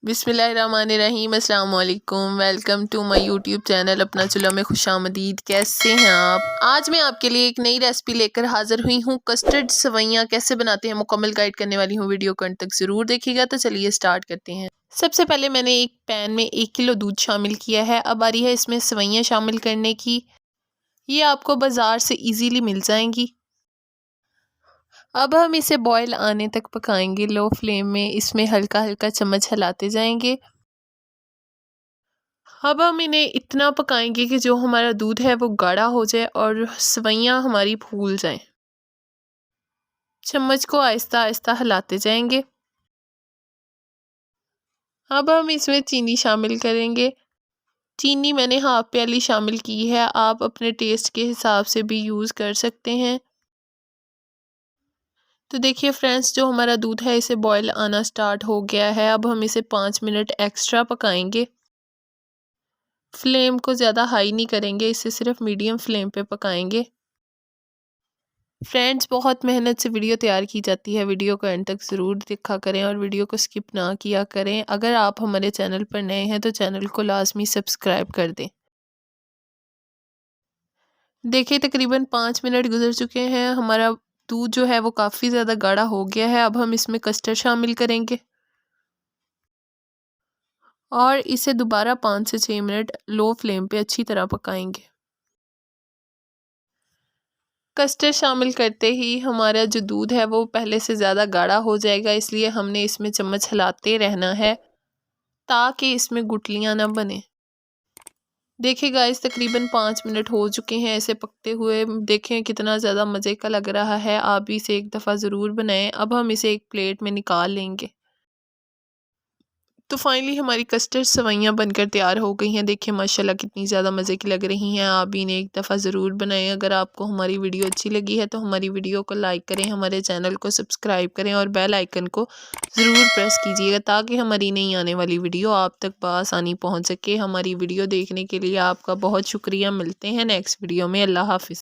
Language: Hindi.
बिस्मिल्लाहिर्रहमानिर्रहीम, अस्सलाम वालेकुम। Welcome to my YouTube channel Apna Chulha में खुशामदीद। कैसे हैं आप? आज मैं आपके लिए एक नई रेसिपी लेकर हाजिर हुई हूँ। कस्टर्ड सवैयाँ कैसे बनाते हैं मुकम्मल गाइड करने वाली हूँ। वीडियो को अंत तक ज़रूर देखिएगा। तो चलिए स्टार्ट करते हैं। सबसे पहले मैंने एक पैन में 1 किलो दूध शामिल किया है। अब आ रही है इसमें सवैयाँ शामिल करने की। ये आपको बाज़ार से ईज़िली मिल जाएंगी। अब हम इसे बॉयल आने तक पकाएंगे लो फ्लेम में। इसमें हल्का हल्का चम्मच हिलाते जाएंगे। अब हम इन्हें इतना पकाएंगे कि जो हमारा दूध है वो गाढ़ा हो जाए और सवैयाँ हमारी फूल जाएं। चम्मच को आहिस्ता आहिस्ता हिलाते जाएंगे। अब हम इसमें चीनी शामिल करेंगे। चीनी मैंने हाफ प्याली शामिल की है। आप अपने टेस्ट के हिसाब से भी यूज़ कर सकते हैं। तो देखिए फ्रेंड्स, जो हमारा दूध है इसे बॉयल आना स्टार्ट हो गया है। अब हम इसे 5 मिनट एक्स्ट्रा पकाएंगे। फ्लेम को ज़्यादा हाई नहीं करेंगे, इसे सिर्फ मीडियम फ्लेम पे पकाएंगे। फ्रेंड्स, बहुत मेहनत से वीडियो तैयार की जाती है। वीडियो को एंड तक ज़रूर देखा करें और वीडियो को स्किप ना किया करें। अगर आप हमारे चैनल पर नए हैं तो चैनल को लाजमी सब्सक्राइब कर दें। देखिए तकरीबन 5 मिनट गुजर चुके हैं। हमारा दूध जो है वो काफ़ी ज़्यादा गाढ़ा हो गया है। अब हम इसमें कस्टर्ड शामिल करेंगे और इसे दोबारा 5 से 6 मिनट लो फ्लेम पे अच्छी तरह पकाएंगे। कस्टर्ड शामिल करते ही हमारा जो दूध है वो पहले से ज़्यादा गाढ़ा हो जाएगा, इसलिए हमने इसमें चम्मच हिलाते रहना है ताकि इसमें गुठलियाँ ना बने। देखिए गाइस, तकरीबन 5 मिनट हो चुके हैं ऐसे पकते हुए। देखें कितना ज़्यादा मज़े का लग रहा है। आप भी इसे एक दफ़ा ज़रूर बनाएं। अब हम इसे एक प्लेट में निकाल लेंगे। तो फाइनली हमारी कस्टर्ड सवैयाँ बनकर तैयार हो गई हैं। देखिए माशाल्लाह कितनी ज़्यादा मज़े की लग रही हैं। आप भी इन्हें एक दफ़ा ज़रूर बनाएं। अगर आपको हमारी वीडियो अच्छी लगी है तो हमारी वीडियो को लाइक करें, हमारे चैनल को सब्सक्राइब करें और बेल आइकन को ज़रूर प्रेस कीजिएगा ताकि हमारी नई आने वाली वीडियो आप तक बआसानी पहुँच सके। हमारी वीडियो देखने के लिए आपका बहुत शुक्रिया। मिलते हैं नेक्स्ट वीडियो में। अल्लाह हाफिज़।